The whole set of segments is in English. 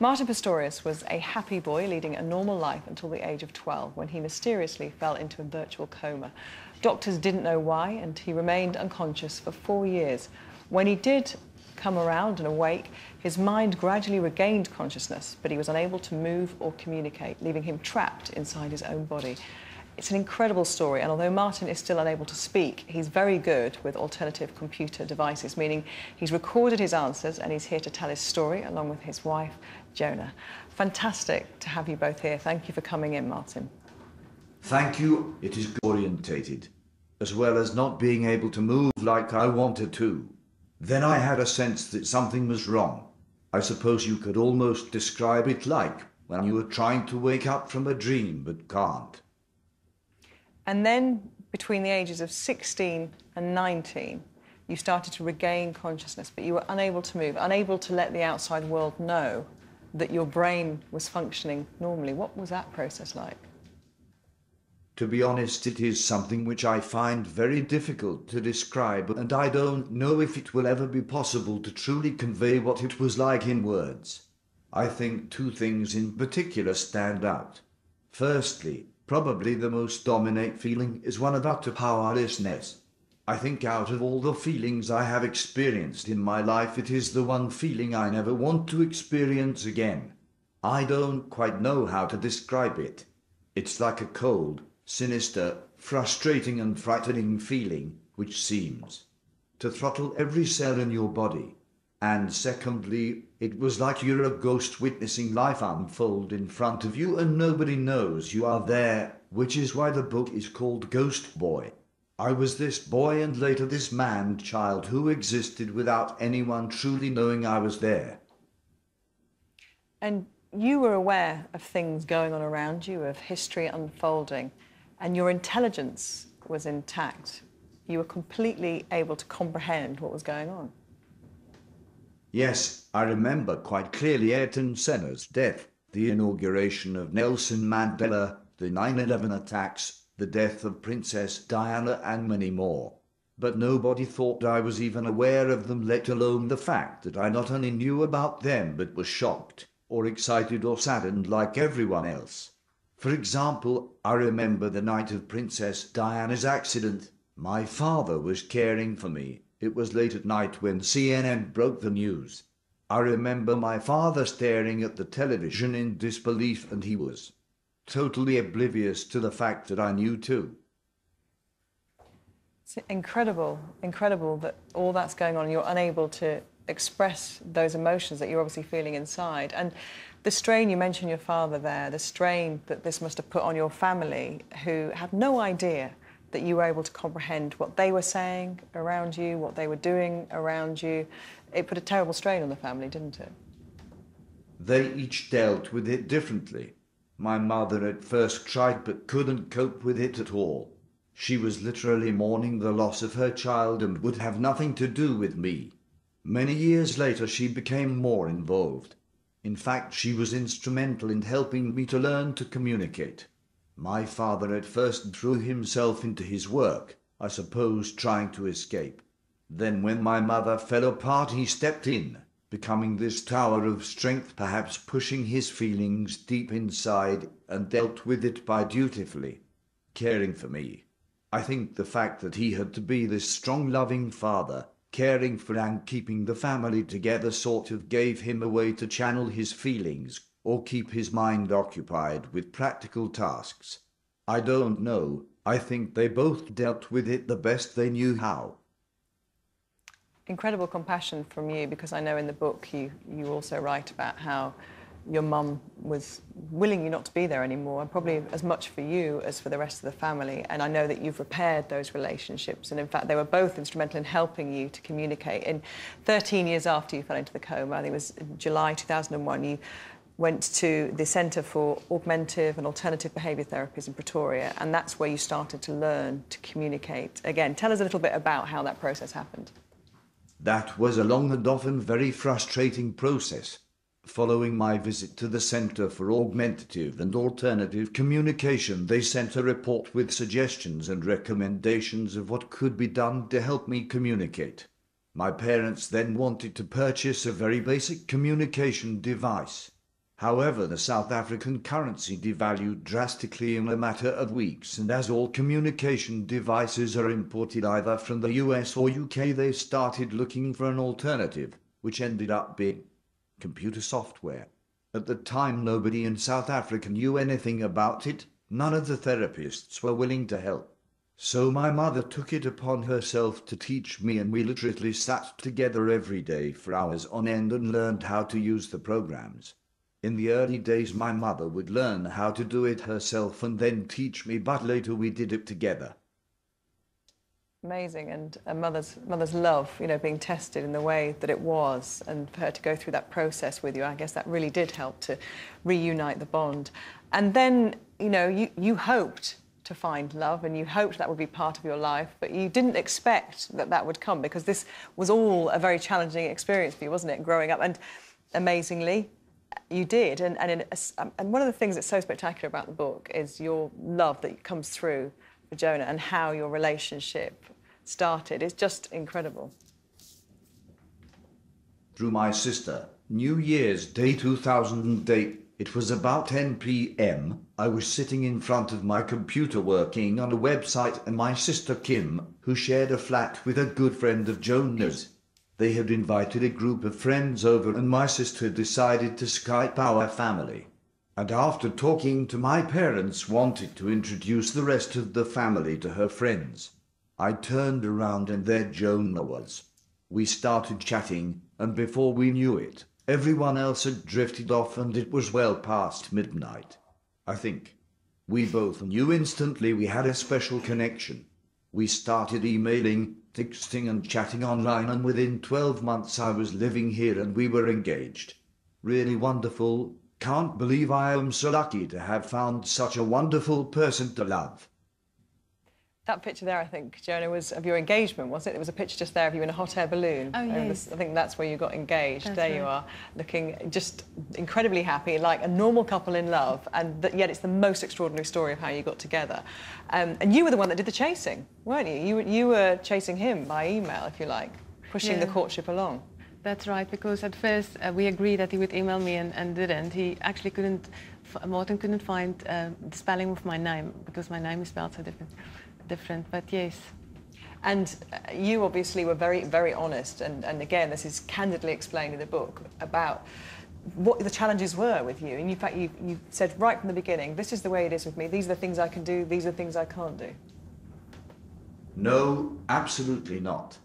Martin Pistorius was a happy boy leading a normal life until the age of 12 when he mysteriously fell into a virtual coma. Doctors didn't know why and he remained unconscious for 4 years. When he did come around and awake, his mind gradually regained consciousness, but he was unable to move or communicate, leaving him trapped inside his own body. It's an incredible story, and although Martin is still unable to speak, he's very good with alternative computer devices, meaning he's recorded his answers and he's here to tell his story along with his wife, Jonah. Fantastic to have you both here. Thank you for coming in, Martin. Thank you. It is orientated, as well as not being able to move like I wanted to. Then I had a sense that something was wrong. I suppose you could almost describe it like when you were trying to wake up from a dream but can't. And then, between the ages of 16 and 19, you started to regain consciousness, but you were unable to move, unable to let the outside world know that your brain was functioning normally. What was that process like? To be honest, it is something which I find very difficult to describe, and I don't know if it will ever be possible to truly convey what it was like in words. I think two things in particular stand out. Firstly, probably the most dominant feeling is one of utter powerlessness. I think out of all the feelings I have experienced in my life, it is the one feeling I never want to experience again. I don't quite know how to describe it. It's like a cold, sinister, frustrating and frightening feeling which seems to throttle every cell in your body. And secondly, it was like you're a ghost witnessing life unfold in front of you and nobody knows you are there, which is why the book is called Ghost Boy. I was this boy and later this man-child who existed without anyone truly knowing I was there. And you were aware of things going on around you, of history unfolding, and your intelligence was intact. You were completely able to comprehend what was going on. Yes, I remember quite clearly Ayrton Senna's death, the inauguration of Nelson Mandela, the 9/11 attacks, the death of Princess Diana and many more. But nobody thought I was even aware of them, let alone the fact that I not only knew about them but was shocked, or excited or saddened like everyone else. For example, I remember the night of Princess Diana's accident. My father was caring for me. It was late at night when CNN broke the news. I remember my father staring at the television in disbelief, and he was totally oblivious to the fact that I knew too. It's incredible that all that's going on and you're unable to express those emotions that you're obviously feeling inside. And the strain, you mentioned your father there, the strain that this must have put on your family, who had no idea that you were able to comprehend what they were saying around you, what they were doing around you. It put a terrible strain on the family, didn't it? They each dealt with it differently. My mother at first tried but couldn't cope with it at all. She was literally mourning the loss of her child and would have nothing to do with me. Many years later she became more involved. In fact, she was instrumental in helping me to learn to communicate. My father at first threw himself into his work, I suppose trying to escape. Then when my mother fell apart, he stepped in, becoming this tower of strength, perhaps pushing his feelings deep inside, and dealt with it by dutifully caring for me. I think the fact that he had to be this strong, loving father, caring for and keeping the family together, sort of gave him a way to channel his feelings or keep his mind occupied with practical tasks. I don't know. I think they both dealt with it the best they knew how. Incredible compassion from you, because I know in the book you also write about how your mum was willing you not to be there anymore, and probably as much for you as for the rest of the family. And I know that you've repaired those relationships, and in fact they were both instrumental in helping you to communicate. In 13 years after you fell into the coma, I think it was July 2001, you went to the Centre for Augmentative and Alternative Behaviour Therapies in Pretoria, and that's where you started to learn to communicate. Again, tell us a little bit about how that process happened. That was a long and often very frustrating process. Following my visit to the Centre for Augmentative and Alternative Communication, they sent a report with suggestions and recommendations of what could be done to help me communicate. My parents then wanted to purchase a very basic communication device. However, the South African currency devalued drastically in a matter of weeks, and as all communication devices are imported either from the US or UK, they started looking for an alternative, which ended up being computer software. At the time, nobody in South Africa knew anything about it. None of the therapists were willing to help. So my mother took it upon herself to teach me, and we literally sat together every day for hours on end and learned how to use the programs. In the early days, my mother would learn how to do it herself and then teach me, but later we did it together. Amazing, and a mother's love, you know, being tested in the way that it was, and for her to go through that process with you, I guess that really did help to reunite the bond. And then, you know, you hoped to find love, and you hoped that would be part of your life, but you didn't expect that that would come, because this was all a very challenging experience for you, wasn't it, growing up? And amazingly, you did. And one of the things that's so spectacular about the book is your love that comes through for Jonah and how your relationship started. It's just incredible. Through my sister, New Year's Day 2008, it was about 10 p.m. I was sitting in front of my computer working on a website, and my sister Kim, who shared a flat with a good friend of Jonah's, they had invited a group of friends over, and my sister decided to Skype our family. And after talking to my parents, wanted to introduce the rest of the family to her friends. I turned around and there Jonah was. We started chatting, and before we knew it, everyone else had drifted off and it was well past midnight. I think we both knew instantly we had a special connection. We started emailing, texting and chatting online, and within 12 months I was living here and we were engaged. Really wonderful. Can't believe I am so lucky to have found such a wonderful person to love. That picture there, I think, Jonah, was of your engagement, wasn't it? There was a picture just there of you in a hot air balloon. Oh, yes. I think that's where you got engaged. That's there right. you are, looking just incredibly happy, like a normal couple in love, and yet it's the most extraordinary story of how you got together. And you were the one that did the chasing, weren't you? You were chasing him by email, if you like, pushing the courtship along. That's right, because at first we agreed that he would email me and didn't. He actually couldn't, Martin couldn't find the spelling of my name, because my name is spelled so different, but yes. And you obviously were very, very honest, and again, this is candidly explained in the book about what the challenges were with you. And in fact, you said right from the beginning, this is the way it is with me, these are the things I can do, these are the things I can't do. No, absolutely not.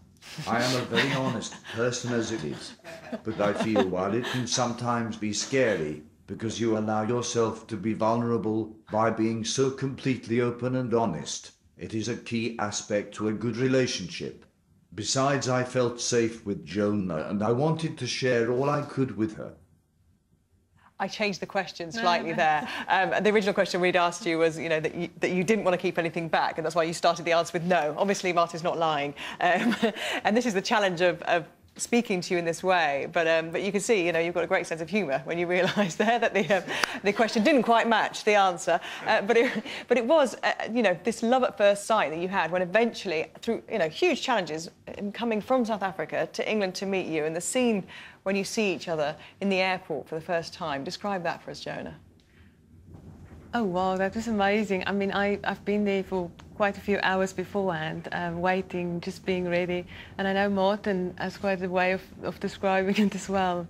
I am a very honest person as it is, but I feel while it can sometimes be scary, because you allow yourself to be vulnerable by being so completely open and honest, it is a key aspect to a good relationship. Besides, I felt safe with Jonah and I wanted to share all I could with her. I changed the question slightly there. The original question we'd asked you was, you know, that you didn't want to keep anything back, and that's why you started the answer with no. Obviously, Martin's not lying. And this is the challenge of speaking to you in this way, but you can see, you know, you've got a great sense of humour when you realise there that the question didn't quite match the answer, but it was, you know, this love at first sight that you had when eventually, through, you know, huge challenges in coming from South Africa to England to meet you, and the scene when you see each other in the airport for the first time. Describe that for us, Jonah. Oh, wow, that was amazing. I mean, I've been there for quite a few hours beforehand, waiting, just being ready. And I know Martin has quite a way of describing it as well.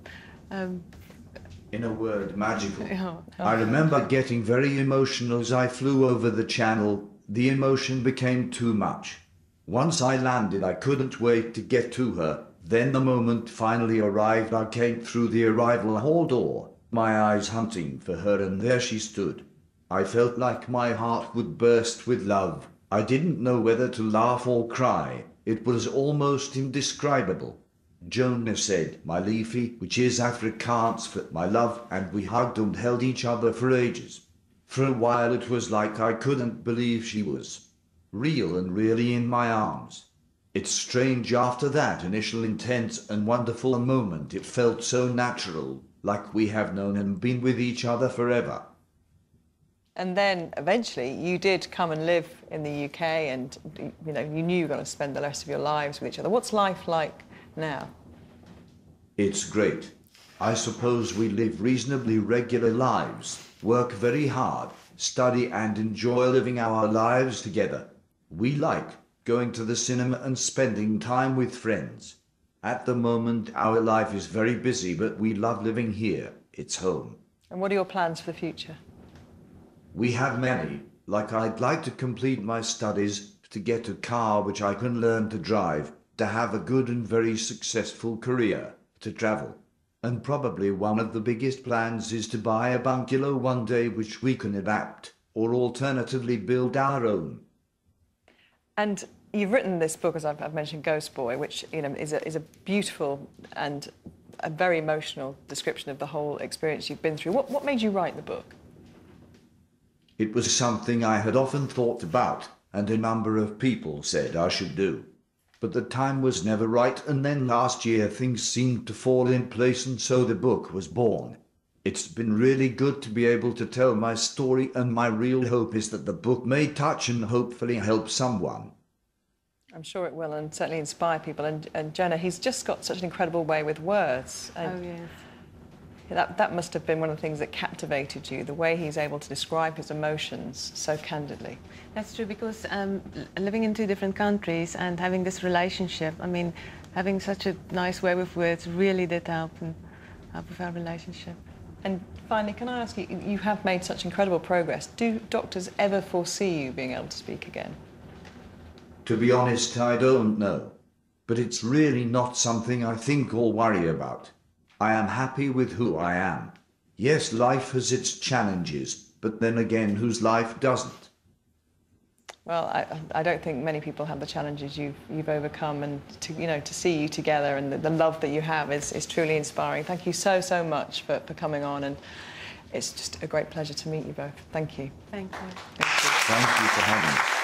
In a word, magical. Yeah. I remember getting very emotional as I flew over the channel. The emotion became too much. Once I landed, I couldn't wait to get to her. Then the moment finally arrived, I came through the arrival hall door, my eyes hunting for her, and there she stood. I felt like my heart would burst with love. I didn't know whether to laugh or cry. It was almost indescribable. Jonah said, my liefie, which is Afrikaans for my love, and we hugged and held each other for ages. For a while it was like I couldn't believe she was real and really in my arms. It's strange, after that initial intense and wonderful moment, it felt so natural, like we have known and been with each other forever. And then eventually you did come and live in the UK, and you know, you knew you were going to spend the rest of your lives with each other. What's life like now? It's great. I suppose we live reasonably regular lives, work very hard, study and enjoy living our lives together. We like going to the cinema and spending time with friends. At the moment, our life is very busy, but we love living here. It's home. And what are your plans for the future? We have many. Like I'd like to complete my studies, to get a car which I can learn to drive, to have a good and very successful career, to travel. And probably one of the biggest plans is to buy a bungalow one day which we can adapt, or alternatively build our own. And you've written this book, as I've mentioned, Ghost Boy, which is a beautiful and a very emotional description of the whole experience you've been through. What made you write the book? It was something I had often thought about, and a number of people said I should do. But the time was never right, and then last year things seemed to fall in place, and so the book was born. It's been really good to be able to tell my story, and my real hope is that the book may touch and hopefully help someone. I'm sure it will, and certainly inspire people. And Jenna, he's just got such an incredible way with words. And oh, yes. That must have been one of the things that captivated you, the way he's able to describe his emotions so candidly. That's true, because living in two different countries and having this relationship, I mean, having such a nice way with words really did help with our relationship. And finally, can I ask you, you have made such incredible progress. Do doctors ever foresee you being able to speak again? To be honest, I don't know. But it's really not something I think or worry about. I am happy with who I am. Yes, life has its challenges, but then again, whose life doesn't? Well, I don't think many people have the challenges you've overcome, and to see you together and the love that you have is truly inspiring. Thank you so much for coming on, and it's just a great pleasure to meet you both. Thank you. Thank you. Thank you. Thank you for having me.